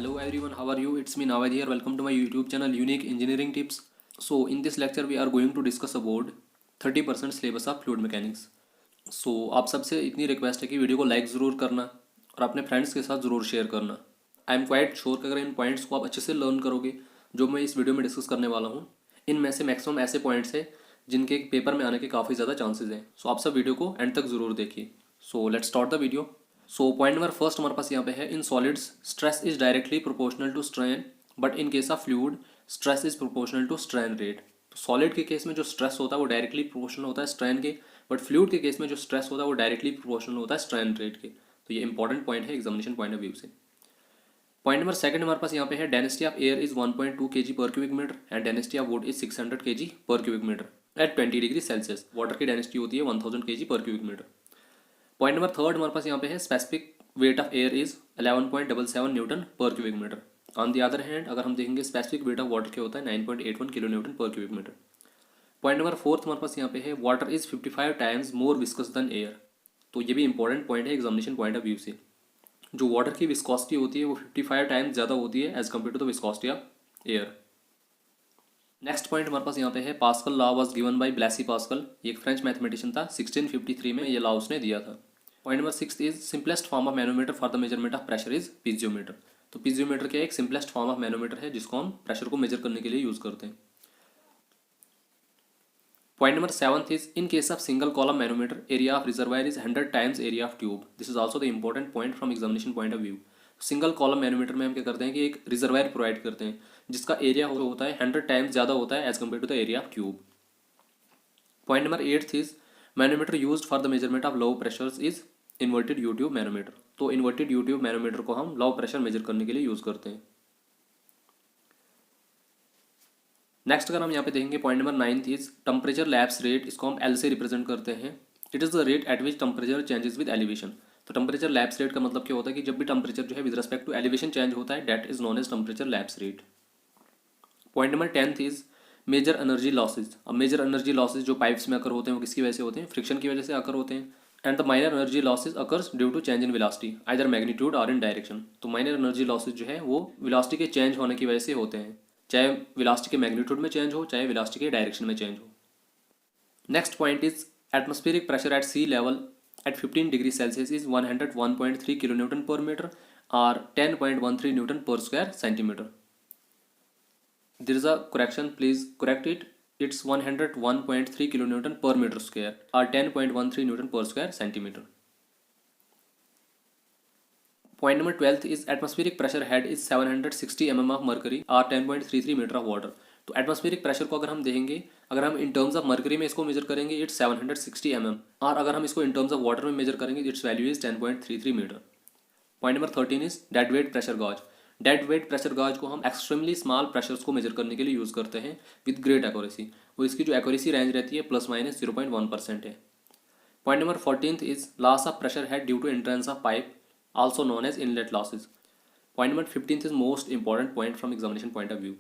Hello everyone, how are you? It's me Nawad here. Welcome to my YouTube channel Unique Engineering Tips. So in this lecture we are going to discuss about 30% syllabus of fluid mechanics. So आप सबसे इतनी request है कि video को like ज़रूर करना और अपने फ्रेंड्स के साथ ज़रूर शेयर करना। आई एम क्वाइट श्योर कि अगर इन पॉइंट्स को आप अच्छे से लर्न करोगे जो मैं इस वीडियो में डिस्कस करने वाला हूँ, इनमें से मैक्सिमम ऐसे पॉइंट्स हैं जिनके पेपर में आने के काफ़ी ज़्यादा चांसेस हैं। सो आप सब वीडियो को एंड तक ज़रूर देखिए। So let's start the video. So point number first हमारे पास यहाँ पे है, in solids stress is directly proportional to strain but in case of fluid stress is proportional to strain rate. तो सॉलिड के केस में जो स्ट्रेस होता है वो डायरेक्टली प्रोपोर्शनल होता है स्ट्रेन के, बट फ्लूइड के केस में जो स्ट्रेस होता है वो डायरेक्टली प्रोपोर्शनल होता है स्ट्रेन रेट के। तो ये इंपॉर्टेंट पॉइंट है एग्जामिनेशन पॉइंट ऑफ व्यू से। पॉइंट नंबर सेकंड हमारे पास यहाँ पे है, density of air is 1.2 kg per cubic metre and density of wood is 600 kg per cubic metre at 20 degree Celsius. Water की डेंसिटी होती है 1000 kg per cubic metre. Point number third हमारे पास यहाँ पे है, specific weight of air is 11.77 newton per cubic metre. On the other hand अगर हम देखेंगे स्पेसिफिक वेट ऑफ वाटर क्या होता है 9.81 kilo newton per cubic metre. Point number fourth हमारे पास यहाँ पे है, water is 55 times more viscous than air. तो ये भी इंपॉर्टेंट पॉइंट है एग्जामिनेशन पॉइंट ऑफ व्यू से। जो वाटर की विस्कोसिटी होती है वो 55 टाइम्स ज़्यादा होती है as compare to the viscosity of air. Next point हमारे पास यहाँ पे है, Pascal law was given by Blaise Pascal. ये एक फ्रेंच मैथमेटिशियन था, 1653 में ये लॉ उसने दिया था। Point number six is, simplest form of manometer for the measurement of pressure is piezometer. तो पीजियोमीटर क्या एक सिंपलेस्ट फॉर्म ऑफ मैनोमीटर है जिसको हम प्रेशर को मेजर करने के लिए यूज करते हैं। Point number seventh is, in case of single column manometer area of reservoir is 100 times area of tube. This is also the important point from examination point of view. Single column manometer में हम क्या करते हैं कि एक reservoir provide करते हैं जिसका एरिया होता है 100 टाइम्स ज़्यादा होता है as compare to the area of tube. Point number eighth is, manometer used for the measurement of low pressures is inverted U tube manometer. तो इन्वर्टेड यू ट्यूब मैनोमीटर को हम लो प्रेशर मेजर करने के लिए use करते हैं। Next अगर हम यहाँ पे देखेंगे point number ninth is, temperature lapse rate, इसको हम एल से रिप्रेजेंट करते हैं। It is the rate at which temperature changes with elevation. तो टेम्परेचर लैप्स रेट का मतलब क्या होता है कि जब भी टेम्परेचर जो है with respect to elevation change होता है, that is known as temperature lapse rate. Point number tenth is, major energy losses. अब मेजर एनर्जी लॉसेज जो पाइप्स में आकर होते हैं वो किसकी वजह से होते हैं, फ्रिक्शन की वजह से आकर होते हैं। And the minor energy losses occurs due to change in velocity either magnitude और इन डायरेक्शन। तो माइनर एनर्जी लॉसेज जो है वो वेलोसिटी के चेंज होने की वजह से होते हैं, चाहे वेलोसिटी के मैग्नीट्यूड में चेंज हो चाहे वेलोसिटी के डायरेक्शन में चेंज हो। Next point is, atmospheric pressure at sea level at 15 degree Celsius is 101.3 kilo newton per metre और 10.13 newton per square centimetre. There is a correction, please correct it. It's 101.3 kilonewton per meter square or 10.13 Newton per square centimeter. Point number 12th is, atmospheric pressure head is 760 mm of mercury or 10.33 meter of water. तो atmospheric pressure को अगर हम देखेंगे, अगर हम इन terms of mercury में इसको major करेंगे इट्स 760 mm और अगर हम इसको इन टर्म्स ऑफ वाटर में मेजर करेंगे its value is 10.33 metre. Point number 13 is, dead weight pressure gauge. Dead weight pressure gauge को हम एक्सट्रीमली स्मॉल प्रेशर्स को मेजर करने के लिए यूज़ करते हैं विद ग्रेट एक्यूरेसी, और इसकी जो एक्यूरेसी रेंज रहती है ±0.1% है। Point number 14 is, loss of pressure head due to entrance of pipe also known as inlet losses. Point number 15 is most important point from examination point of view.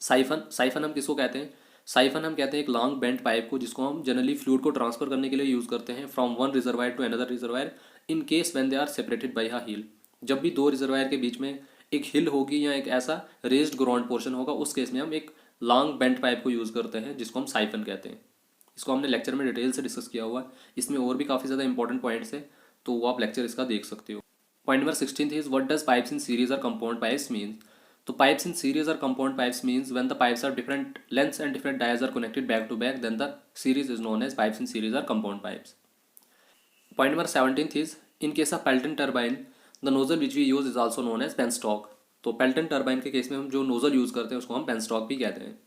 Siphon. Siphon हम किसको कहते हैं, siphon हम कहते हैं एक long bent pipe को जिसको हम जनरली फ्लूइड को ट्रांसफर करने के लिए यूज़ करते हैं from one reservoir to another reservoir in case when they are separated by a hill. जब भी दो रिजर्वायर के बीच में एक हिल होगी या एक ऐसा रेज्ड ग्राउंड पोर्शन होगा उस केस में हम एक लॉन्ग बेंट पाइप को यूज़ करते हैं जिसको हम साइफन कहते हैं। इसको हमने लेक्चर में डिटेल से डिस्कस किया हुआ है, इसमें और भी काफ़ी ज़्यादा इंपॉर्टेंट पॉइंट्स है तो वो आप लेक्चर इसका देख सकते हो। Point number 16 is, what does pipes in series or compound pipes mean. तो pipes in series or compound pipes means when the pipes are different lengths and different dias are connected back to back then the series is known as pipes in series or compound pipes. Point number 17 is, in case of Pelton turbine the nozzle which we use is also known as penstock. तो Pelton turbine के case में हम जो nozzle use करते हैं उसको हम penstock भी कहते हैं।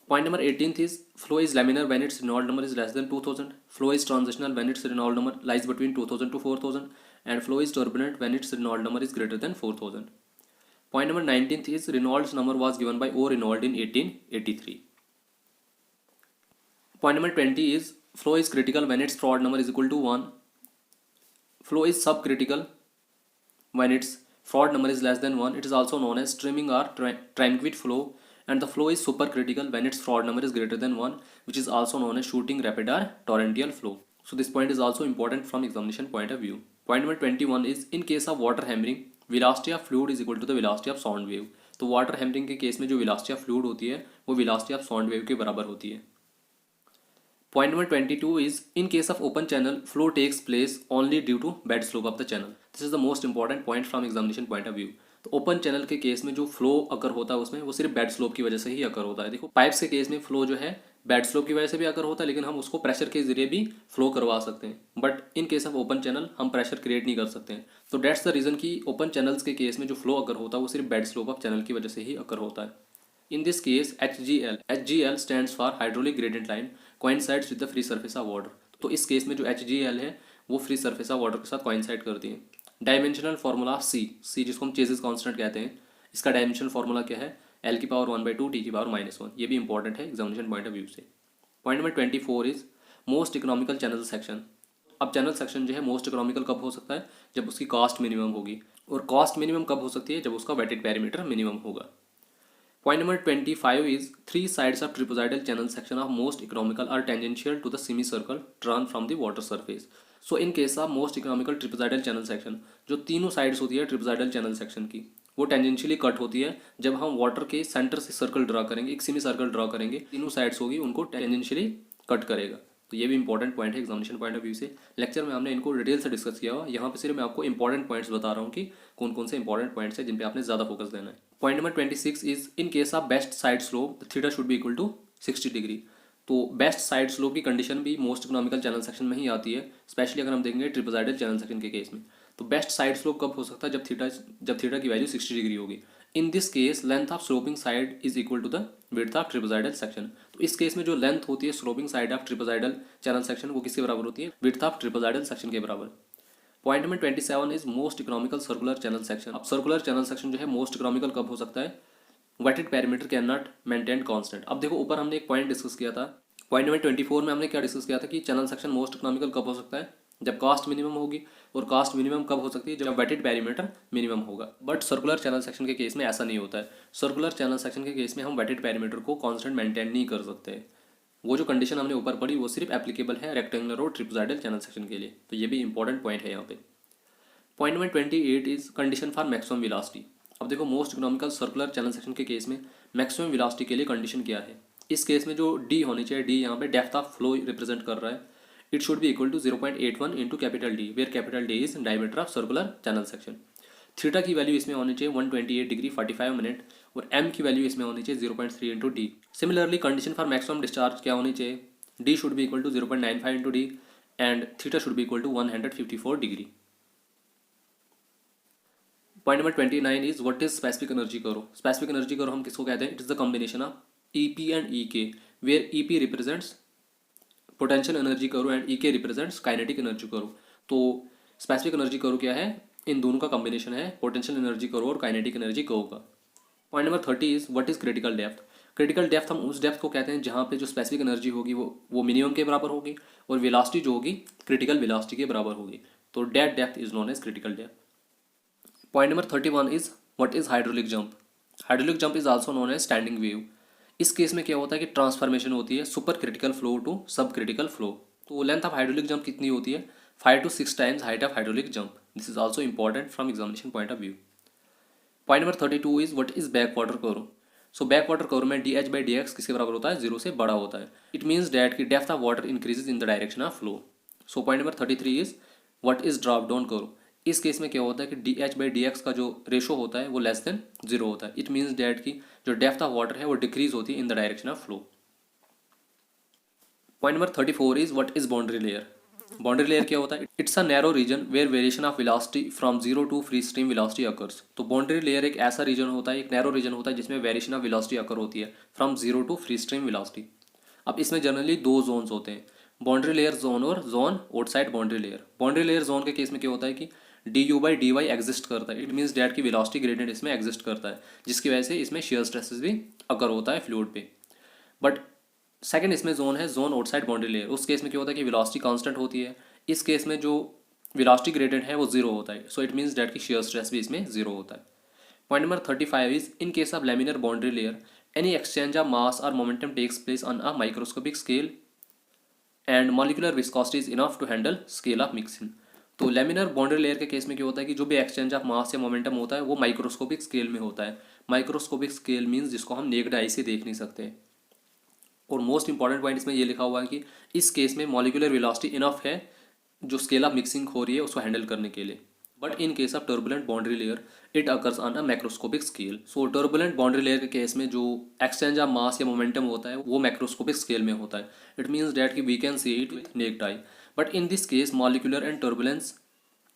Point number 18 is, flow is laminar when its Reynold number is less than 2000। Flow is transitional when its Reynold number lies between 2000 to 4000 and flow is turbulent when its Reynold number is greater than 4000। Point number 19 is, Reynolds number was given by O Reynold in 1883। Point number 20 is, flow is critical when its Froude number is equal to 1। Flow is सब critical when its fraud number is less than 1. It is also known as streaming or tranquil flow, and the flow is supercritical when its fraud number is greater than 1, which is also known as shooting rapid or torrential flow. So this point is also important from examination point of view. Point number 21 is, in case of water hammering velocity of fluid is equal to the velocity of sound wave. तो water hammering के case में जो velocity of fluid होती है वो velocity of sound wave के बराबर होती है। Point number 22 is in case of open channel, flow takes place only due to bed slope of the channel. This is the most important point from examination point of view. तो open channel के case में जो flow अकर होता है उसमें वो सिर्फ bed slope की वजह से ही अकर होता है। देखो पाइप्स के केस में फ्लो जो है बेड स्लोप की वजह से भी अकर होता है, लेकिन हम उसको प्रेशर के जरिए भी फ्लो करवा सकते हैं। But in case of open channel हम प्रेशर क्रिएट नहीं कर सकते हैं। तो डेट्स द रीज़न कि ओपन चैनल्स के केस में जो फ्लो अकर होता है वो सिर्फ बेड स्लोप ऑफ चैनल की वजह से ही अकर होता है। In this case, HGL stands for hydraulic gradient line coincides with the free surface of water. तो इस केस में जो HGL है वो फ्री सरफेस ऑफ वाटर के साथ कोइंसाइड करती है। डायमेंशनल फार्मूला C जिसको हम चेजिस कांस्टेंट कहते हैं, इसका डायमेंशनल फार्मूला क्या है? L की पावर 1/2 T की पावर -1। ये भी इंपॉर्टेंट है एग्जामिनेशन पॉइंट ऑफ व्यू से। Point number 24 is most economical channel section. अब चैनल सेक्शन जो है मोस्ट इकोनॉमिकल कब हो सकता है? जब उसकी कॉस्ट मिनिमम होगी। और कॉस्ट मिनिमम कब हो सकती है? जब उसका वेटेड पेरीमीटर मिनिमम होगा। Point number 25 is three sides of trapezoidal channel section of most economical are tangential to the semicircle drawn from the water surface. So in case of most economical trapezoidal channel section, जो तीनों sides होती है trapezoidal channel section की वो tangentially cut होती है जब हम वाटर के सेंटर से सर्कल ड्रा करेंगे, एक सेमी सर्कल ड्रा करेंगे, तीनों साइड्स होगी उनको टेंजेंशियली कट करेगा। तो ये भी इंपॉर्टेंट पॉइंट है एग्जामिनेशन पॉइंट ऑफ व्यू से। लेक्चर में हमने इनको डिटेल से डिस्कस किया हुआ, यहाँ पे सिर्फ मैं आपको इंपॉर्टेंट पॉइंट्स बता रहा हूँ कि कौन कौन से इंपॉर्टेंट पॉइंट्स हैं जिन पे आपने ज़्यादा फोकस देना है। Point number 26 is in case of best side slope the theta should be equal to 60 degree. तो बेस्ट साइड स्लोप की कंडीशन भी मोस्ट इकोनॉमिकल चैनल सेक्शन में ही आती है, स्पेशली अगर हम देखेंगे ट्रिपल चैनल सेक्शन के केस में। तो बेस्ट साइड स्लोप कब हो सकता है? जब थीटा की वैल्यू 60 डिग्री होगी। In this case length of sloping side is equal to the width of triple section. तो इस केस में जो लेंथ होती है sloping side of triple channel section वो किसके बराबर होती है? विड्थ ऑफ ट्रिपल सेक्शन के बराबर। Point number 27 is most economical circular channel section. अब सर्कुलर चैनल सेक्शन जो है मोस्ट इकोनॉमिकल कब हो सकता है? Wetted perimeter can not maintain constant. अब देखो ऊपर हमने एक पॉइंट डिस्कस किया था, पॉइंट नंबर 24 में हमने क्या डिस्कस किया था कि चैनल सेक्शन मोस्ट इकोनॉमिकल कब हो सकता है? जब कास्ट मिनिमम होगी। और कास्ट मिनिमम कब हो सकती है? जब वेटेड पेरीमीटर मिनिमम होगा। बट सर्कुलर चैनल सेक्शन के केस में ऐसा नहीं होता है। सर्कुलर चैनल सेक्शन के केस में हम वेटेड पेरीमीटर को कांस्टेंट मेंटेन नहीं कर सकते। वो जो कंडीशन हमने ऊपर पढ़ी वो सिर्फ एप्लीकेबल है रेक्टेंगुलर और ट्रिपल चैनल सेक्शन के लिए। तो ये भी इंपॉर्टेंट पॉइंट है यहाँ पे। Point number 28 is condition for maximum velocity. अब देखो most economical circular channel section के केस में मैक्सिमम वेलोसिटी के लिए कंडीशन क्या है? इस केस में जो डी होनी चाहिए, डी यहाँ पे डेप्थ ऑफ फ्लो रिप्रेजेंट कर रहा है, it should be equal to 0.81 into capital D, where capital D is diameter of circular channel section. Theta की वैल्यू इसमें होनी चाहिए 128 डिग्री 45 मिनट और एम की वैल्यू इसमें होनी चाहिए 0.3 into D. Similarly condition for maximum discharge क्या होनी चाहिए? D should be equal to 0.95 into D and theta should be equal to 154 degree. Point number 29 is what is specific energy curve. Specific energy curve हम किसको कहते हैं? It is the combination of E P and E K, where E P represents potential energy curve and E K represents kinetic energy curve. तो specific energy curve क्या है? इन दोनों का कॉम्बिनेशन है पोटेंशियल एनर्जी कर्व और काइनेटिक एनर्जी कर्व का। Point number 30 is what is critical depth. Critical depth हम उस डेप्थ को कहते हैं जहाँ पे जो स्पेसिफिक एनर्जी होगी वो मिनिमम के बराबर होगी और वेलोसिटी जो होगी क्रिटिकल वेलोसिटी के बराबर होगी। तो that depth is known as critical depth. Point number 31 is what is hydraulic jump. Hydraulic jump is also known as standing wave. इस केस में क्या होता है कि ट्रांसफॉर्मेशन होती है super critical flow to sub critical flow. तो length of hydraulic jump कितनी होती है? 5 to 6 times height of hydraulic jump. This is also important from examination point of view. Point number 32 is what is back water curve. So back water curve में dh/dx किसके बराबर होता है? 0 से बड़ा होता है। इट मीन्स डैट की depth of water increases in the direction of flow. So point number 33 is what is drop down curve. इस केस में क्या होता है कि dh/dx का जो रेशो होता है वो लेस देन 0 होता है। इट मीन्स डैट की जो डेप्थ ऑफ वाटर है वो डिक्रीज होती है in the direction of flow. Point number 34 is what is boundary layer. Boundary layer क्या होता है? It's a narrow region where variation of velocity from 0 to free stream velocity occurs. तो boundary layer एक ऐसा reason होता है, एक narrow region होता है जिसमें वेरिएशन ऑफ वेलोसिटी अकर होती है from 0 to free stream velocity. अब इसमें जनरली दो जोन्स होते हैं, बाउंड्री लेयर जोन और zone outside boundary layer. Boundary layer zone के केस में क्या होता है कि du/dy एग्जिस्ट करता है। इट मीन्स डैट की वेलोसिटी ग्रेडियंट इसमें एग्जिस्ट करता है, जिसकी वजह से इसमें शेयर स्ट्रेसेस भी अकर होता है फ्लूइड पे। बट सेकंड इसमें जोन है जोन आउटसाइड बाउंड्री लेयर। उस केस में क्या होता है कि वेलोसिटी कांस्टेंट होती है। इस केस में जो वेलोसिटी ग्रेडियंट है वो 0 होता है। सो इट मीन्स डैट की शेयर स्ट्रेस भी इसमें 0 होता है। Point number 35 is in case of laminar boundary layer any exchange of mass or momentum takes place on a microscopic scale and molecular viscosity is enough to handle scale of mixing. तो laminar boundary layer के case में क्या होता है कि जो भी exchange of मास या मोमेंटम होता है वो माइक्रोस्कोपिक स्केल में होता है। माइक्रोस्कोपिक स्केल मीन्स जिसको हम नेक्ड आई से देख नहीं सकते। और मोस्ट इंपॉर्टेंट पॉइंट इसमें ये लिखा हुआ है कि इस केस में मॉलिक्यूलर वेलोसिटी इनफ है जो स्केल ऑफ मिक्सिंग हो रही है उसको हैंडल करने के लिए। But in case of turbulent boundary layer it occurs on a macroscopic scale. So turbulent boundary layer के केस में जो एक्सचेंज ऑफ मास या मोमेंटम होता है वो मैक्रोस्कोपिक स्केल में होता है। इट मीन्स डैट कि we can see it with naked eye. But in this case molecular and turbulence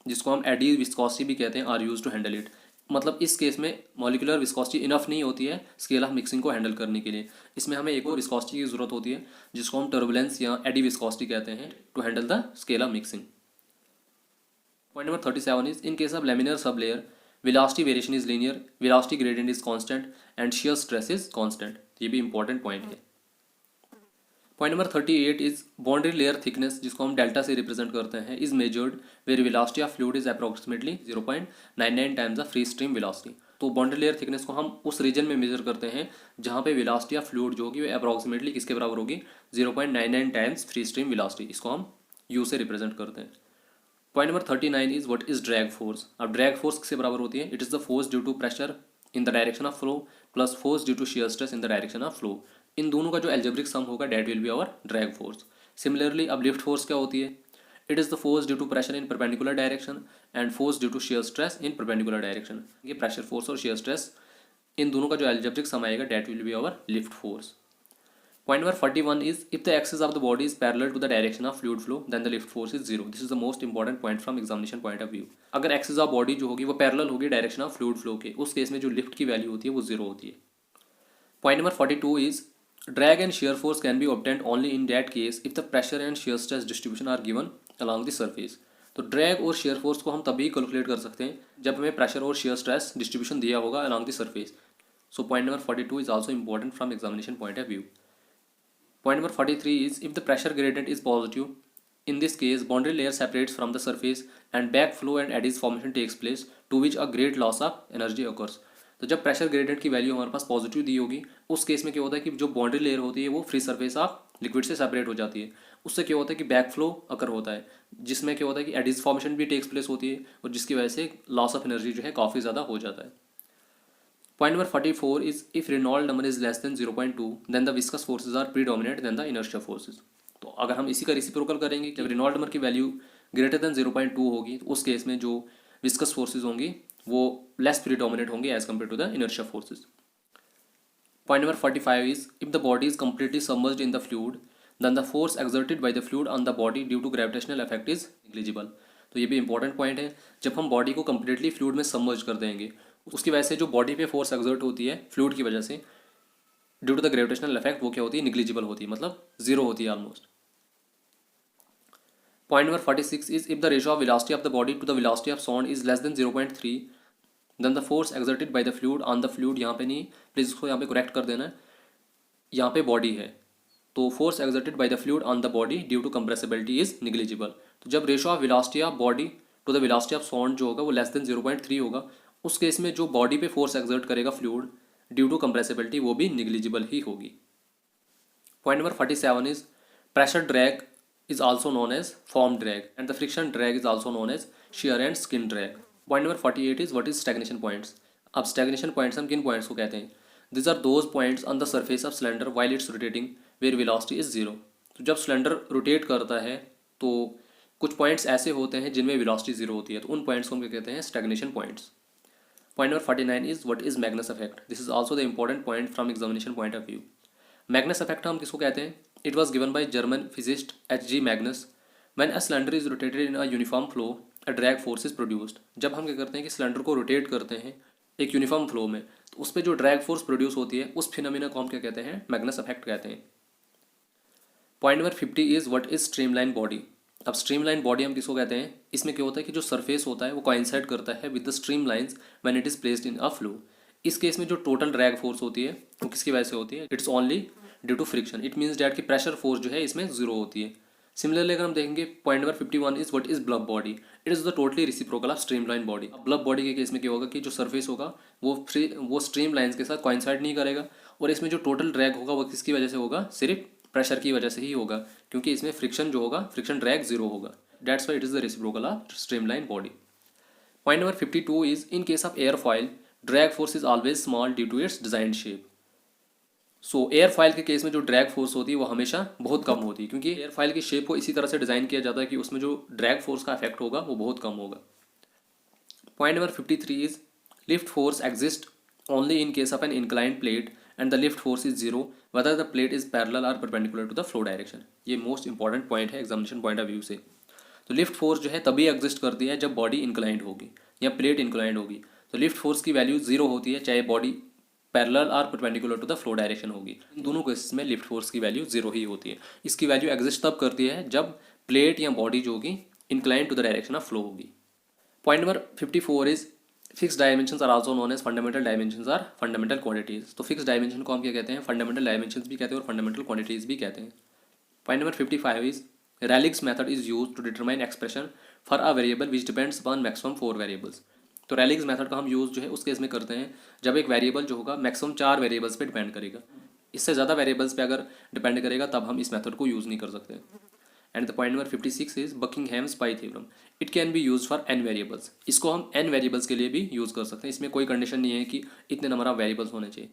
जिसको हम एडी विस्कोसिटी भी कहते हैं are used to handle it. मतलब इस केस में मॉलिक्यूलर विस्कोसिटी इनफ नहीं होती है स्केल ऑफ मिक्सिंग को हैंडल करने के लिए। इसमें हमें एक और विस्कोसिटी की जरूरत होती है जिसको हम टर्बुलेंस या एडी विस्कोसिटी कहते हैं to handle the scale of mixing. Point number 37 is in case of laminar sub layer velocity variation is linear, velocity gradient is constant and shear stress is constant. ये भी important point है। Point number 38 is boundary layer thickness जिसको हम delta से represent करते हैं is measured where velocity of fluid is approximately 0.99 times the free stream velocity. तो boundary layer thickness को हम उस रीजन में मेजर करते हैं जहाँ पे वेलोसिटी ऑफ फ्लूइड जो होगी वो अप्रोक्सीमेटली किसके बराबर होगी 0.99 टाइम्स फ्री स्ट्रीम वेलोसिटी। इसको हम यू से रिप्रेजेंट करते हैं। Point number 39 is what is drag force. अब ड्रैग फोर्स किससे बराबर होती है? It is the force due to pressure in the direction of flow plus force due to shear stress in the direction of flow. इन दोनों का जो algebraic sum होगा that will be our drag force. Similarly अब lift force क्या होती है? It is the force due to pressure in perpendicular direction and force due to shear stress in perpendicular direction. ये प्रेशर फोर्स और shear stress इन दोनों का जो एल्जेब्रिक सम आएगा that will be our lift force. Point number 41 is if the axis of the body is parallel to the direction of fluid flow then the lift force is 0. This is the most important point from examination point of view. अगर axis of body जो होगी वो parallel होगी direction of fluid flow के, उस case में जो lift की वैल्यू होती है वो 0 होती है। Point number 42 is drag and shear force can be obtained only in that case if the pressure and shear stress distribution are given along the surface. तो ड्रैग और शेयर फोर्स को हम तभी कैलकुलेट कर सकते हैं जब हमें प्रेशर और शेयर स्ट्रेस डिस्ट्रीब्यूशन दिया होगा along the surface. So point number 42 is also important from examination point of view. Point number 43 is if the pressure gradient is positive, in this case boundary layer separates from the surface and backflow and eddies formation takes place to which a great loss of energy occurs. तो जब pressure gradient की value हमारे पास positive दी होगी उस case में क्या होता है कि जो बाउंड्री लेयर होती है वो फ्री सरफेस ऑफ लिक्विड से सेपरेट हो जाती है। उससे क्या होता है कि बैकफ्लो अकर होता है जिसमें क्या होता है कि एडिस फॉर्मेशन भी टेक्स प्लेस होती है और जिसकी वजह से लॉस ऑफ एनर्जी जो है काफ़ी ज़्यादा हो जाता है। Point number 44 is if Reynolds number is less than 0.2 then the viscous forces are predominant than the inertia forces. तो अगर हम इसी का रेसिप्रोकल करेंगे कि Reynolds नंबर की वैल्यू ग्रेटर देन 0.2 होगी तो उस केस में जो विस्कस फोर्सेज होंगी वो लेस प्रीडोमिनेट होंगे as compare to the inertia forces. Point number 45 is if the body is completely submerged in the fluid then the force exerted by the fluid on the body due to gravitational effect is negligible. तो ये भी important point है। जब हम body को completely fluid में submerge कर देंगे उसकी वजह से जो बॉडी पे फोर्स एक्सर्ट होती है फ्लूइड की वजह से due to the gravitational effect वो क्या होती है? निग्लिजिबल होती है, मतलब जीरो होती है almost. Point number 46 is if the ratio of velocity of the body to the velocity of sound is less than 0.3 then the force exerted by the fluid on the fluid. यहाँ पे नहीं, please उसको यहाँ पे correct कर देना है। यहाँ पे बॉडी है तो force exerted by the fluid on the body due to compressibility is negligible. तो जब ratio of velocity of body to the velocity of sound जो होगा वो लेस देन 0.3 होगा उस केस में जो बॉडी पे फोर्स एक्सर्ट करेगा फ्लूइड ड्यू टू कंप्रेसिबिलिटी वो भी निग्लिजिबल ही होगी। Point number 47 is pressure drag is also known as form drag and the friction drag is also known as shear and skin drag. Point number 48 is what is stagnation points. अब stagnation points हम किन points को कहते हैं? This are those points on the surface of cylinder while it's rotating where velocity is zero. तो जब cylinder rotate करता है तो कुछ पॉइंट्स ऐसे होते हैं जिनमें वेलोसिटी जीरो होती है, तो उन पॉइंट्स को हम क्या कहते हैं? Stagnation points. Point number 49 is what is Magnus effect. This is also the important point from examination point of view. Magnus effect हम किसको कहते हैं? It was given by German physicist H.G. Magnus. When a cylinder is rotated in a uniform flow, a drag force is produced. जब हम क्या करते हैं कि सिलेंडर को रोटेट करते हैं एक यूनिफॉर्म फ्लो में तो उस पर जो ड्रैग फोर्स प्रोड्यूस होती है उस फिनोमिना को हम क्या कहते हैं? मैग्नस इफेक्ट कहते हैं। Point number 50 is what is streamline body. अब स्ट्रीमलाइन बॉडी हम किसको कहते हैं? इसमें क्या होता है कि जो सरफेस होता है वो कोइंसाइड करता है with the stream lines when it is placed in a flow. इस केस में जो टोटल ड्रैग फोर्स होती है वो किसकी वजह से होती है? It's only due to friction. It means that की प्रेशर फोर्स जो है इसमें जीरो होती है। सिमिलरली अगर हम देखेंगे point number 51 is what is bulb body. It is the totally reciprocal of streamline body. Bulb body के केस में क्या होगा कि जो सरफेस होगा वो स्ट्रीम लाइन्स के साथ कोइंसाइड नहीं करेगा और इसमें जो टोटल ड्रैग होगा वो किसकी वजह से होगा? सिर्फ प्रेशर की वजह से ही होगा क्योंकि इसमें फ्रिक्शन जो होगा फ्रिक्शन ड्रैग जीरो होगा। That's why it is the reciprocal of streamlined body. Point number 52 is in case of airfoil, drag force is always small due to its designed shape. So airfoil के case में जो drag force होती है वो हमेशा बहुत कम होती है, क्योंकि एयरफॉयल की शेप को इसी तरह से डिज़ाइन किया जाता है कि उसमें जो ड्रैग फोर्स का इफेक्ट होगा वो बहुत कम होगा. Point number 53 is lift force exist only in case of an inclined plate and the lift force is zero whether the plate is parallel और perpendicular to the flow direction. ये most important point है examination point of view से. तो lift force जो है तभी exist करती है जब बॉडी इंक्लाइंड होगी या प्लेट इंक्लाइंड होगी. तो लिफ्ट फोर्स की वैल्यू जीरो होती है चाहे बॉडी पैरेलल और perpendicular to the flow direction होगी. इन दोनों केसेस में लिफ्ट फोर्स की वैल्यू जीरो ही होती है. इसकी वैल्यू एग्जिस्ट तब करती है जब प्लेट या बॉडी जो होगी incline to the direction of flow होगी. Point number 54 is fix dimensions are also known as fundamental dimensions or fundamental quantities. तो फिक्स डायमेंशन को हम क्या कहते हैं? फंडामेंटल डायमेंशंस भी कहते हैं और फंडामेंटल क्वांटिटीज भी कहते हैं. Point number 55 is Rayleigh's method is used to determine expression for a variable which depends upon maximum 4 variables. तो Rayleigh's मेथड का हम यूज़ जो है उस केस में करते हैं जब एक वेरिएबल जो होगा मैक्सिमम 4 वेरिएबल्स पे डिपेंड करेगा. इससे ज़्यादा वेरिएबल्स पे अगर डिपेंड करेगा तब हम इस मेथड को यूज़ नहीं कर सकते. And the point number 56 is Buckingham's pi theorem. It can be use for n variables. इसको हम n वेरिएबल्स के लिए भी यूज़ कर सकते हैं. इसमें कोई कंडीशन नहीं है कि इतने नंबर ऑफ वेरिएबल्स होने चाहिए.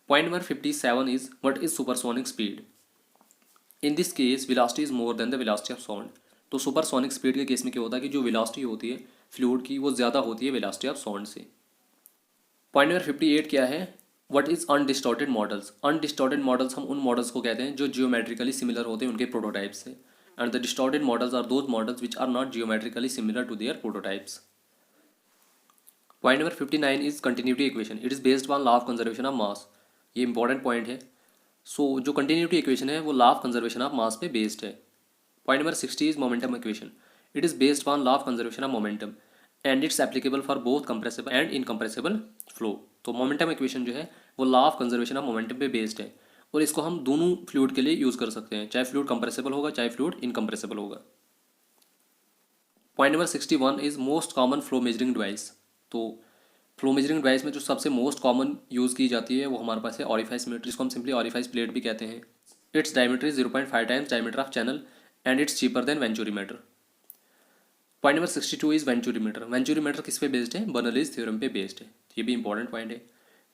Point number 57 is what is supersonic speed. In this case velocity is more than the velocity of sound. तो सुपरसोनिक स्पीड के केस में क्या होता है कि जो वेलोसिटी होती है फ्लूइड की वो ज़्यादा होती है वेलोसिटी ऑफ साउंड से. पॉइंट नंबर 58 क्या है? What is undistorted models. Undistorted models हम उन मॉडल्स को कहते हैं जो जियोमेट्रिकली सिमिलर होते हैं उनके प्रोटोटाइप्स से. And the distorted models are those models which are not geometrically similar to their prototypes. Point number 59 is continuity equation. It is based on law of conservation of mass. ये important point है. सो जो continuity equation है वो law of conservation of मास पे based है. Point number 60 is momentum equation. It is based on law of conservation of momentum and it's applicable for both compressible and incompressible flow. तो momentum equation जो है वो law of conservation of momentum पे based है और इसको हम दोनों फ्लूइड के लिए यूज़ कर सकते हैं, चाहे फ्लूइड कंप्रेसिबल होगा चाहे फ्लूइड इनकम्प्रेसिबल होगा. Point number 61 is most common flow measuring device. तो फ्लो मेजरिंग डिवाइस में जो सबसे मोस्ट कॉमन यूज़ की जाती है वो हमारे पास है ऑरिफाइस मीटर, जिसको हम सिंपली ऑरिफाइस प्लेट भी कहते हैं. Its diameter is 0.5 times diameter of channel and it's cheaper than venturimeter. Point number 62 is venturimeter. Venturimeter किस पे बेस्ड है? बर्नौलीज थ्योरम पे बेस्ड है. ये भी इंपॉर्टेंट पॉइंट है.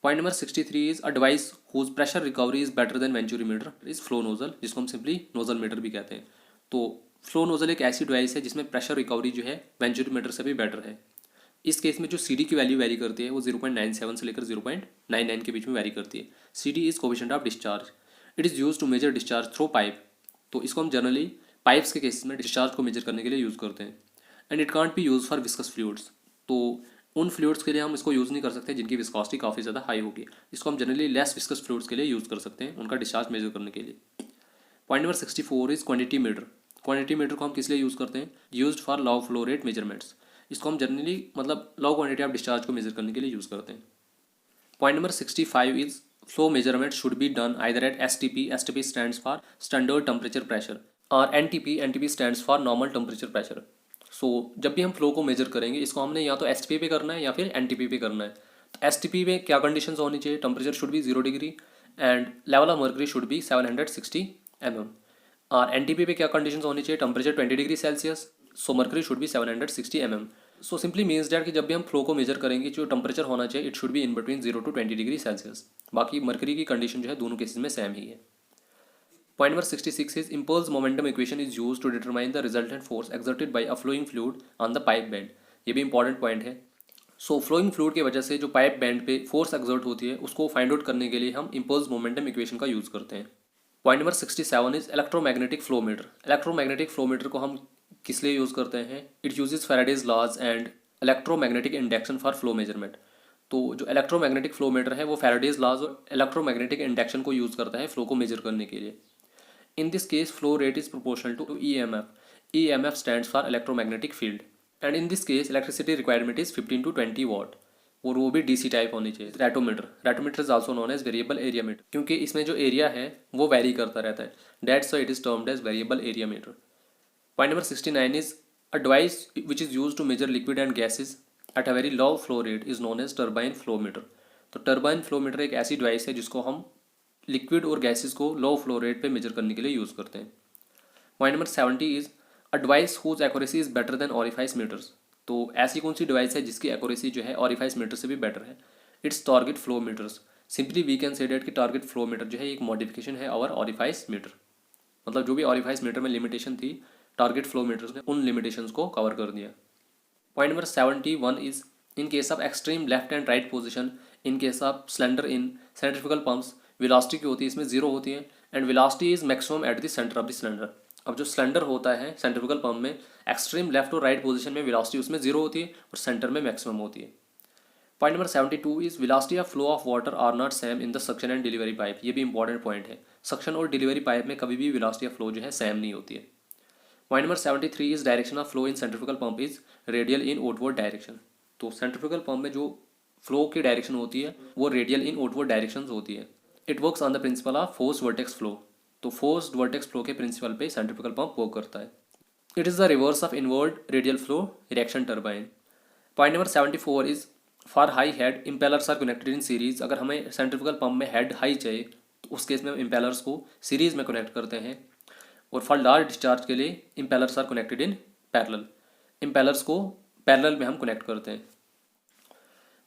Point number 63 is a device whose pressure recovery is better than venturimeter is flow nozzle, जिसको हम सिंपली नोजल मीटर भी कहते हैं. तो फ्लो नोजल एक ऐसी डिवाइस है जिसमें प्रेशर रिकवरी जो है वेंचुरीमीटर से भी बेटर है. इस केस में जो CD की वैल्यू वेरी करती है वो 0.97 से लेकर 0.99 के बीच में वेरी करती है. CD is coefficient of discharge. It is used to measure discharge through pipe. तो इसको हम जनरली पाइप्स के केस में डिस्चार्ज को मेजर करने के लिए यूज़ करते हैं. And it can't be use for viscous fluids. तो उन फ्लूइड्स के लिए हम इसको यूज़ नहीं कर सकते जिनकी विस्कोसिटी काफ़ी ज़्यादा हाई होगी. इसको हम जनरली लेस विस्कस फ्लूइड्स के लिए यूज़ कर सकते हैं उनका डिस्चार्ज मेजर करने के लिए. Point number 64 is quantity meter. Quantity meter को हम किस लिए यूज़ करते हैं? Used for low flow rate measurements. इसको हम जनरली मतलब लो क्वांटिटी ऑफ डिस्चार्ज को मेजर करने के लिए यूज़ करते हैं. Point number 65 is flow measurement should be done either at STP. STP stands for standard temperature pressure और NTP. NTP stands for normal temperature pressure. So जब भी हम फ्लो को मेजर करेंगे इसको हमने या तो STP पे करना है या फिर NTP पे करना है. तो STP में क्या कंडीशंस होनी चाहिए? Temperature should be 0 degree and level of mercury should be 760 mm. और NTP पे क्या कंडीशंस होनी चाहिए? Temperature 20 degree Celsius, so mercury should be 760 mm. So simply means that कि जब भी हम फ्लो को मेजर करेंगे जो टेम्परेचर होना चाहिए it should be in between 0 to 20 degree Celsius. बाकी मर्करी की कंडीशन जो है दोनों केसेस में सेम ही है. Point number 66 is impulse momentum equation is used to determine the resultant force exerted by a flowing fluid on the pipe bend. ये भी इंपॉर्टेंट पॉइंट है. सो फ्लोइंग फ्लूइड की वजह से जो पाइप बेंड पे फोर्स एक्सर्ट होती है उसको फाइंड आउट करने के लिए हम इम्पल्स मोमेंटम इक्वेशन का यूज़ करते हैं. Point number 67 is electromagnetic flow meter. Electromagnetic flow meter को हम किस लिए यूज़ करते हैं? It uses Faraday's laws and electromagnetic induction for flow measurement. तो जो इलेक्ट्रोमैग्नेटिक फ्लो मीटर है वो फैराडेज लॉज और इलेक्ट्रोमैग्नेटिक इंडक्शन को यूज़ करता है फ्लो को मेजर करने के लिए. In this case, flow rate is proportional to EMF. EMF stands for electromagnetic field. And in this case, electricity requirement is 15 to 20 watt. और वो भी DC टाइप होनी चाहिए. Rotameter. Rotameter is also known as variable area meter, क्योंकि इसमें जो area है वो वेरी करता रहता है. That's why it is termed as variable area meter. Point number 69 is a device which is used to measure liquid and gases at a very low flow rate is known as turbine flow meter. तो turbine flow meter एक ऐसी device है जिसको हम liquid और gases को low flow rate पे measure करने के लिए यूज़ करते हैं. Point number 70 is a device whose accuracy is better than orifice meters. तो ऐसी कौन सी डिवाइस है जिसकी एक्यूरेसी जो है ऑरिफाइस मीटर से भी बेटर है? It's target flow meters. Simply we can say that कि टारगेट फ्लो मीटर जो है एक मॉडिफिकेशन है और ऑरिफाइस मीटर। मतलब जो भी ऑरिफाइस मीटर में लिमिटेशन थी, टारगेट फ्लो मीटर्स ने उन लिमिटेशंस को कवर कर दिया। Point number 71 is in case of extreme left and right position, in case of cylinder in centrifugal pumps, velocity की होती है इसमें जीरो होती है and velocity is maximum at the centre of the cylinder. अब जो सिलेंडर होता है सेंट्रीफ्यूगल पंप में, एक्सट्रीम लेफ्ट और राइट पोजीशन में वेलोसिटी उसमें जीरो होती है और सेंटर में मैक्सिमम होती है। Point number 72 is velocity of flow of water are not same in the suction and delivery pipe. ये भी इंपॉर्टेंट पॉइंट है, सक्शन और डिलीवरी पाइप में कभी भी वेलोसिटी ऑफ फ्लो जो है सेम नहीं होती है। Point number 73 is direction of flow in centrifugal pump is radial in outward direction. तो सेंट्रीफ्यूगल पंप में जो फ्लो की डायरेक्शन होती है वो रेडियल इन आउटवर्ड डायरेक्शन होती है। It works on the principle of force vortex flow. तो फोर्स वर्टेक्स फ्लो के प्रिंसिपल पे सेंट्रीफ्यूगल पंप वर्क करता है। It is the reverse of inward radial flow reaction turbine. Point number 74 is for high head impellers are connected in series. अगर हमें centrifugal pump में head high चाहिए तो उस केस में हम इम्पेलर्स को सीरीज में कनेक्ट करते हैं और फॉर लार्ज डिस्चार्ज के लिए impellers are connected in parallel. Impellers को पैरेलल में हम कनेक्ट करते हैं।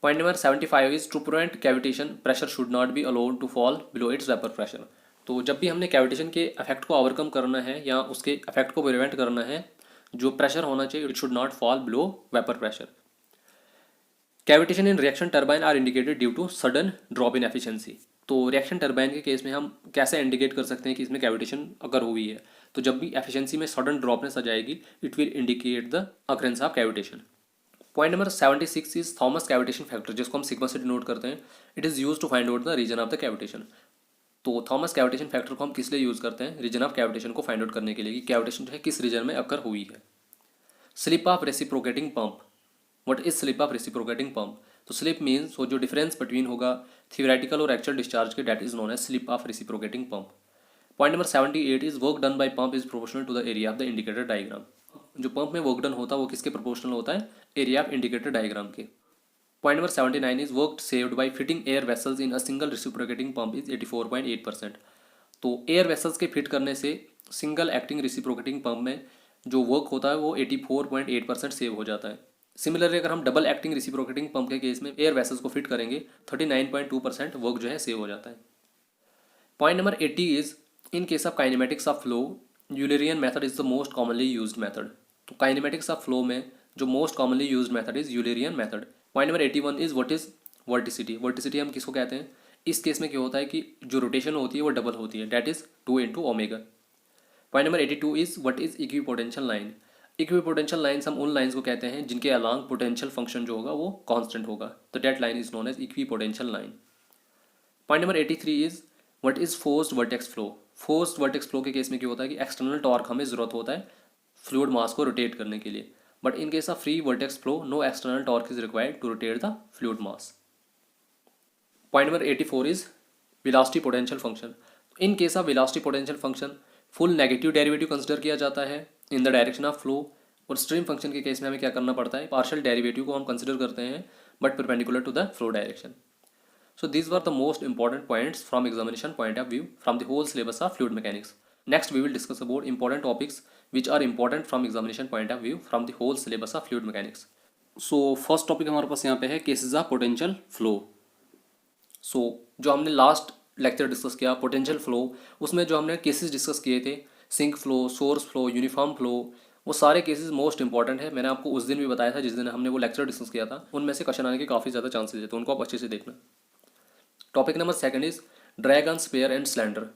Point number 75 is to prevent cavitation pressure should not be allowed to fall below its vapour pressure. तो जब भी हमने कैविटेशन के इफेक्ट को ओवरकम करना है या उसके इफेक्ट को प्रिवेंट करना है, जो प्रेशर होना चाहिए it should not fall below vapour pressure. Cavitation in reaction turbine are indicated due to sudden drop in efficiency. तो रिएक्शन टर्बाइन के केस में हम कैसे इंडिकेट कर सकते हैं कि इसमें कैविटेशन अगर हुई है? तो जब भी एफिशिएंसी में सडन ड्रॉपनेस आ जाएगी it will indicate the occurrence of cavitation. Point number 76 is Thomas cavitation factor, जिसको हम सिग्मा से डिनोट करते हैं। It is used to find out the reason of the cavitation. तो थॉमस कैविटेशन फैक्टर को हम किस लिए यूज़ करते हैं? रीजन ऑफ कैविटेशन को फाइंड आउट करने के लिए कि कैविटेशन जो है किस रीजन में अकर हुई है। Slip of reciprocating pump. What is slip of reciprocating pump? तो स्लिप मीन्स वो जो डिफरेंस बिटवीन होगा थियोरेटिकल और एक्चुअल डिस्चार्ज के, that is known as slip of reciprocating pump. Point number 78 is work done by pump is proportional to the area of the indicator diagram. जो pump में work done होता है वो किसके proportional होता है? एरिया ऑफ इंडिकेटर डायग्राम के। Point number 79 is work saved by fitting air vessels in a single reciprocating pump is 84.8%। तो एयर वेसल्स के फिट करने से सिंगल एक्टिंग रेसिप्रोकेटिंग पंप में जो वर्क होता है वो 84.8% सेव हो जाता है। सिमिलरली अगर हम डबल एक्टिंग रेसिप्रोकेटिंग पंप के केस में एयर वेसल्स को फिट करेंगे 39.2% वर्क जो है सेव हो जाता है। Point number 80 is in case of kinematics of flow Eulerian method is the most commonly used method. तो काइनेमेटिक्स ऑफ फ्लो में जो most commonly used method is Eulerian method. Point number 81 is what is वर्टिसिटी। वर्टिसिटी हम किसको कहते हैं? इस case में क्या होता है कि जो रोटेशन होती है वो डबल होती है, that is 2 into omega. Point number 82 is what is equipotential line. Equipotential lines हम उन लाइन्स को कहते हैं जिनके अलॉन्ग पोटेंशियल फंक्शन जो होगा वो कांस्टेंट होगा, तो that line is known as equipotential line. Point number 83 is what is forced vortex flow. Forced vortex flow के केस में क्या होता है कि एक्सटर्नल टॉर्क हमें जरूरत होता है फ्लूइड मास को रोटेट करने के लिए, but in case of free vortex flow no external torque is required to rotate the fluid mass. Point number 84 is velocity potential function. In case of velocity potential function full negative derivative consider किया जाता है in the direction of flow, और stream function के case में हमें क्या करना पड़ता है? पार्शियल डेरिवेटिव को हम कंसिडर करते हैं but perpendicular to the flow direction. So these were the most important points from examination point of view from the whole syllabus of fluid mechanics. Next we will discuss about important topics which are important from examination point of view from the whole syllabus of fluid mechanics. So first topic हमारे पास यहाँ पे है cases of potential flow. So जो हमने last lecture discuss किया potential flow, उसमें जो हमने केसेस डिस्कस किए थे sink flow, source flow, uniform flow, वो सारे केसेस मोस्ट इंपॉर्टेंट है। मैंने आपको उस दिन भी बताया था जिस दिन हमने वो लेक्चर डिस्कस किया था, उनमें से क्वेश्चन आने के काफ़ी ज़्यादा चांसेस है, तो उनको आप अच्छे से देखना। Topic number 2 is drag on sphere and cylinder.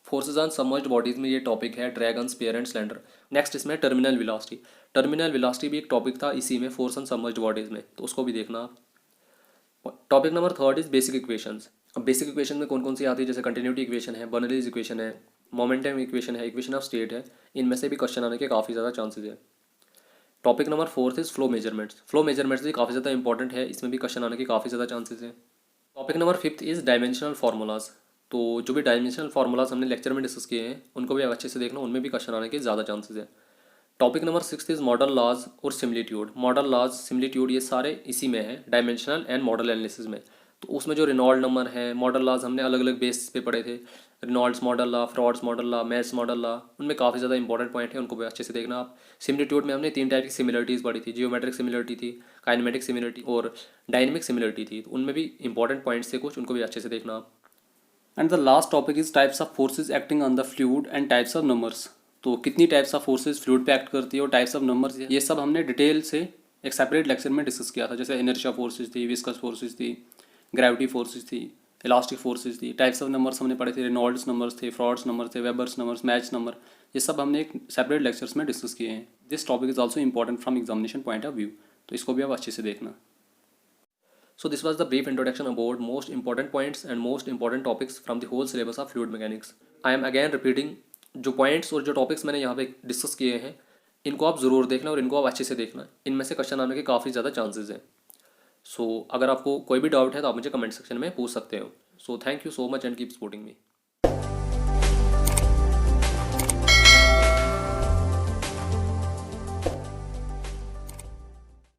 Forces on submerged bodies में ये टॉपिक है, drag on sphere and cylinder. Next इसमें टर्मिनल वेलोसिटी। टर्मिनल वेलोसिटी भी एक टॉपिक था इसी में, फोर्स ऑन सबमर्ज्ड बॉडीज में, तो उसको भी देखना आप। Topic number 3 is basic equations. अब बेसिक इक्वेशन में कौन कौन सी आती है? जैसे कंटिन्यूटी इक्वेशन है, बर्नौलीज इक्वेशन है, मोमेंटम इक्वेशन है, इक्वेशन ऑफ स्टेट है, इनमें से भी क्वेश्चन आने के काफ़ी ज़्यादा चांसेस है। Topic number 4 is flow measurements. Flow measurements भी काफ़ी ज़्यादा इंपॉर्टेंट है, इसमें भी क्वेश्चन आने के काफ़ी ज़्यादा चांसेस है। Topic number 5 is dimensional formulas. तो जो भी डायमेंशनल फार्मूलाज हमने लेक्चर में डिस्कस किए हैं उनको भी अच्छे से देखना, उनमें भी क्वेश्चन आने के ज़्यादा चांसेस है। Topic number 6 is model laws और सिमिलिट्यूड। मॉडल लॉज, सिमिलिट्यूड ये सारे इसी में है, डायमेंशनल एंड मॉडल एनालिसिस में। तो उसमें जो रेनॉल्ड नंबर है, मॉडल लॉज हमने अलग अलग बेस पे पढ़े थे। Reynolds model law, frauds model law, maths model law, उनमें काफ़ी ज़्यादा इंपॉर्टेंट पॉइंट है, उनको भी अच्छे से देखना आप। सिमिलिट्यूड में हमने 3 टाइप की सिमिलरिटीज़ पढ़ी थी, जियोमेट्रिक सिमिलरिटी थी, काइनेमेटिक सिमिलरिटी और डायनेमिक सिमिलरिटी थी। तो उनमें भी इंपॉर्टेंट पॉइंट्स थे कुछ, उनको भी अच्छे से देखना आप। And the last topic is types of forces acting on the fluid and types of numbers. तो कितनी टाइप्स ऑफ फोर्सेज फ्लूइड पे एक्ट करती है और टाइप्स ऑफ नंबर्स, ये सब हमने डिटेल से एक सेपरेट लेक्चर में डिस्कस किया था। जैसे इनर्शिया फोर्सेज थी, विस्कस फोर्सेज थी, ग्रेविटी फोर्सेज थी, इलास्टिक फोर्सेज थी। टाइप्स ऑफ नंबर्स हमने पढ़े थे, रेनॉल्ड्स नंबर्स थे, फ्रॉड्स नंबर थे, वेबर्स नंबर्स, मैच नंबर, ये सब हमने एक सेपरेट लेक्चर्स में डिस्कस किए हैं। This topic is also important from examination point of view, तो इसको भी आप अच्छे से देखना। So this was the brief introduction about most important points and most important topics from the whole syllabus of fluid mechanics. I am again repeating, जो points और जो topics मैंने यहाँ पे डिस्कस किए हैं, इनको आप ज़रूर देखना और इनको आप अच्छे से देखना। इनमें से क्वेश्चन आने के काफ़ी ज़्यादा चांसेस हैं। सो अगर आपको कोई भी डाउट है तो आप मुझे कमेंट सेक्शन में पूछ सकते हो। So thank you so much and keep supporting me.